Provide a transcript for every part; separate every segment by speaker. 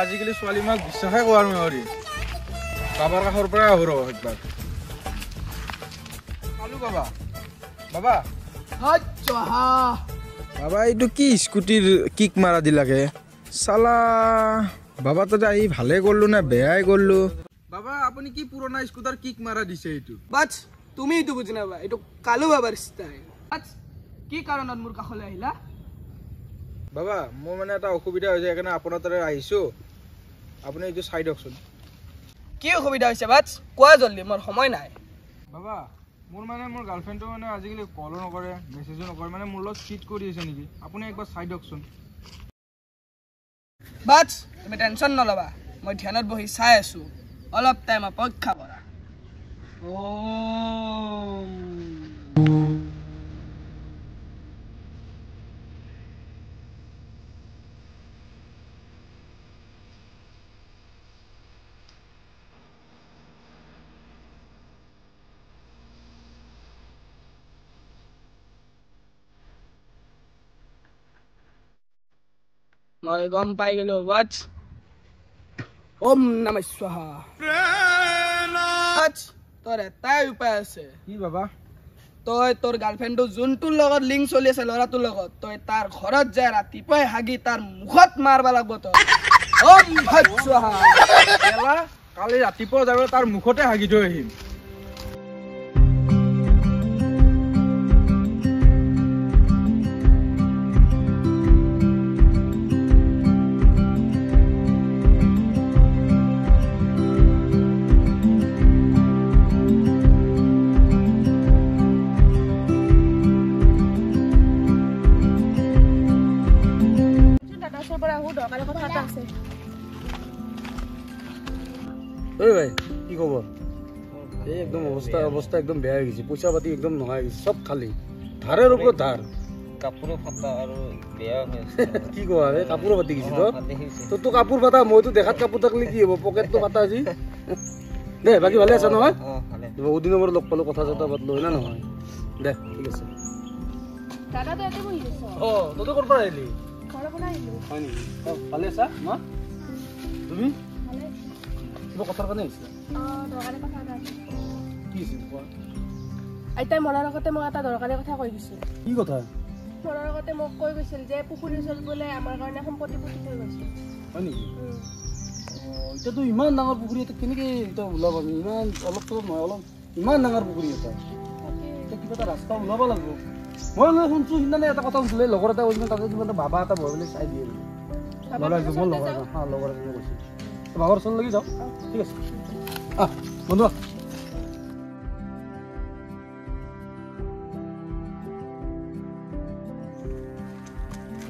Speaker 1: আজিকালি ছোৱালী মাক বিশ্বাসে কৰা নোৱাৰি বাবাৰ কাষৰ পৰাই আহো ৰ একবাৰ পালো বাবা বাবা বাবা এইটো কি স্কুটিৰ কিক মাৰা দিলাকে চালা বাবা তাতে আহি ভালে করলো না বেয়াই করলো বাবা আপুনি কি পুরোনা স্কুটার কিক মারা দিছে এইটো
Speaker 2: বাচ তুমি এইটো বুজি নাবা এইটো কালু বাবাৰ ষ্টাইল বাচ কি কাৰণত মোৰ কাষলৈ আহিলা
Speaker 1: বাবা মোৰ মানে এটা অসুবিধা হৈছে একাৰণে আপোনাৰ তাৰে আহিছো আপুনি এইটো চাই দিয়কচোন
Speaker 2: কি অসুবিধা হৈছে বাচ কোৱা জলদি মোৰ সময় নাই
Speaker 1: বাবা মোৰ মানে মোৰ গাৰ্লফ্ৰেণ্ডটো মানে আজিকালি কল নকৰে মেছেজো নকৰে মানে মোৰ লগত চিট কৰি আছে নেকি আপুনি একবাৰ চাই দিয়কচোন
Speaker 2: বাচ তুমি টেনচন নলবা মই ধ্যানত বহি চাই আছো অলপ টাইম অপেক্ষা কৰা মই গম পাই গেলো বাচ ওম নমঃ স্বাহা বাচ তোৰ এটাই উপায় আছে
Speaker 1: কি বাবা
Speaker 2: তই তোৰ গাৰ্লফ্ৰেণ্ডটো যোনটোৰ লগত লিংক চলি আছে ল'ৰাটোৰ লগত তই তাৰ ঘৰত যায় ৰাতিপুৱাই হাগি তাৰ মুখত মাৰবা লাগব তই ওম নমঃ স্বাহা
Speaker 1: কালি ৰাতিপুৱা যাব তাৰ মুখতে হাগি থৈ আহিম
Speaker 3: ভাই কি খবৰ এই একদম অৱস্থা একদম বেয়া হৈ গৈছে পইচা পাতি একদম নোহোৱা হৈ গৈছে চব খালি ধাৰৰ ওপৰত ধাৰ
Speaker 4: কাপোৰো ফাটা আৰু বেয়া হৈ আছে
Speaker 3: কি কোৱা এই কাপোৰো ফাটি গৈছে তোৰতো কাপোৰ ফাটা মইতো দেখাত কাপোৰ থাকিলে কি হ'ব পকেটটো ফাটা আজি দে বাকী ভালে আছা নহয় বহুত দিনৰ মূৰত লগ পালো কথা চথা পাতলো হয় না নহয় দে ঠিক আছে তইতো ক'ৰ পৰা আহিলি হয় নেকি ভালে আছা মা তুমি কিবা কথাৰ কাৰণে আহিছিলা কি আছিল কোৱা
Speaker 5: আইতাই মৰাৰ আগতে মোক এটা দৰকাৰী কথা কৈ গৈছিল
Speaker 3: কি কথা
Speaker 5: মৰাৰ আগতে মোক কৈ গৈছিল যে পুখুৰীৰ ওচৰত বোলে আমাৰ কাৰণে সম্পত্তি পুতি থৈ গৈছিল
Speaker 3: হয় নেকি এতিয়াতো ইমান ডাঙৰ পুখুৰী এটা কেনেকৈ এতিয়া ওলাব আমি ইমান অলপ চলপ নহয় অলপ ইমান ডাঙৰ পুখুৰী এটা এতিয়া কিবা এটা ৰাস্তা ওলাব লাগিব মই শুনছোঁ সিদিনা এটা কথা শুনিছিলে লগৰ এটা কৈছিল তাতে কিবা এটা বাবা এটা বহি পেলাই চাই দিয়ে লগৰ এজনে কৈছিল বাবাৰ ওচৰত লাগি যাওঁ ঠিক আছে বন্ধু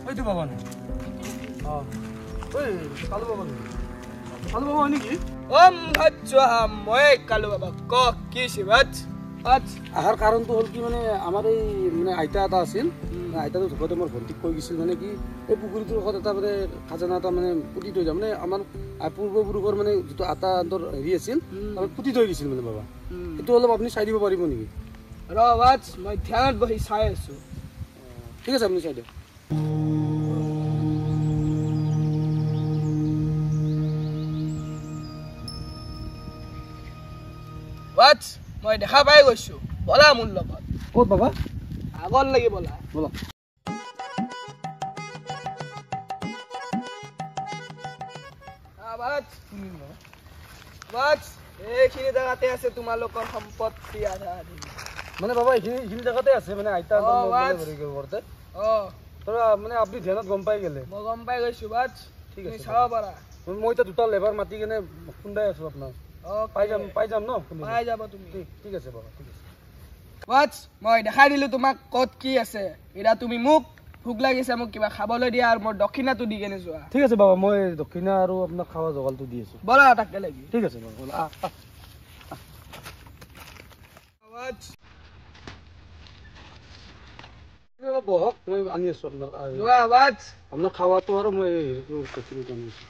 Speaker 3: এইটো বাবা নে কালু বাবা নেকি কালু বাবা হয় নেকি
Speaker 2: ওম নমঃ স্বাহা মই কালু বাবা ক কি আছে বাচ
Speaker 3: আহাৰ কাৰণটো হ'ল কি মানে আমাৰ এই মানে আইতা এটা আছিল আইতাটো ঢুকোতে মোৰ ভণ্টিক কৈ গৈছিল মানে কি এই পুখুৰীটোৰ কাষত এটা মানে খাজানা এটা মানে পুতি থৈ যায় মানে আমাৰ পূৰ্বপুৰুষৰ মানে যিটো আটাৰ হেৰি আছিল পুতি থৈ গৈছিল মানে বাবা এইটো অলপ আপুনি চাই দিব পাৰিব নেকি
Speaker 2: ৰ বাচ মই ধ্যানত বহি চাই আছো
Speaker 3: ঠিক আছে আপুনি চাই দিয়ক
Speaker 2: বাচ মই দেখা পাই গৈছো বলা মোৰ লগত
Speaker 3: ক'ত বাবা
Speaker 2: আগত লাগি বলা
Speaker 3: বলা
Speaker 2: বাচ এইখিনি জেগাতে আছে তোমালোকৰ সম্পত্তি আধা আধি
Speaker 3: মানে বাবা এইখিনি জেগাতে আছে মানে আইতা ঘৰতে তোৰা মানে আপুনি ধ্যানত গম পাই গ'লে
Speaker 2: মই গম পাই গৈছো বাচ
Speaker 3: ঠিক আছে
Speaker 2: চাব পাৰা
Speaker 3: মই এতিয়া দুটা লেবাৰ মাতি কেনে খুন্দাই আছো আপোনাক পাই যাম ন
Speaker 2: পাই যাব তুমি
Speaker 3: ঠিক আছে বাবা ঠিক আছে
Speaker 2: বাচ মই দেখাই দিলো তোমাক ক'ত কি আছে এতিয়া তুমি মোক ভোক লাগিছে মোক কিবা খাবলৈ দিয়া আৰু মোৰ দক্ষিণাটো দি কেনে যোৱা
Speaker 3: ঠিক আছে বাবা মই দক্ষিণা আৰু আপোনাক খাৱা জগালটো দি আছো
Speaker 2: বলা তাকে লাগি
Speaker 3: ঠিক আছে বাবা বলা বহক মই আনি আছো আপোনাক খাৱাটো আৰু মই আনি আছো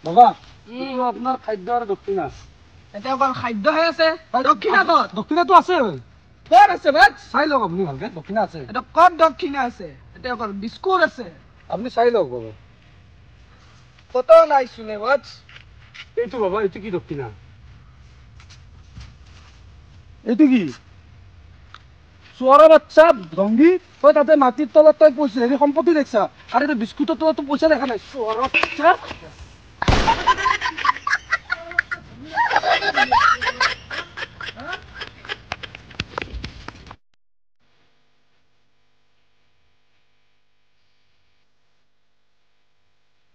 Speaker 3: বাবা আপোনাৰ খাদ্য আৰু দক্ষিণা
Speaker 2: এতিয়া অকল খাদ্যহে আছে দক্ষিণা ক'ত
Speaker 3: দক্ষিণাটো আছে
Speaker 2: ক'ত আছে বাট
Speaker 3: চাই লওক আপুনি ভালকে দক্ষিণা আছে
Speaker 2: এটা ক'ত দক্ষিণা আছে এটা অকল বিস্কুট আছে
Speaker 3: আপুনি চাই লওক বাবা
Speaker 2: কত নাই শুনে বাট
Speaker 3: এইটো বাবা এইটো কি দক্ষিণা এইটো কি চোৰৰ বাচ্চা ভংগী তই তাতে মাটিৰ তলত তই পইচা হেৰি সম্পত্তি দেখছা আৰু এইটো বিস্কুটৰ তলত পইচা দেখা নাই চোৰৰ বাচ্চা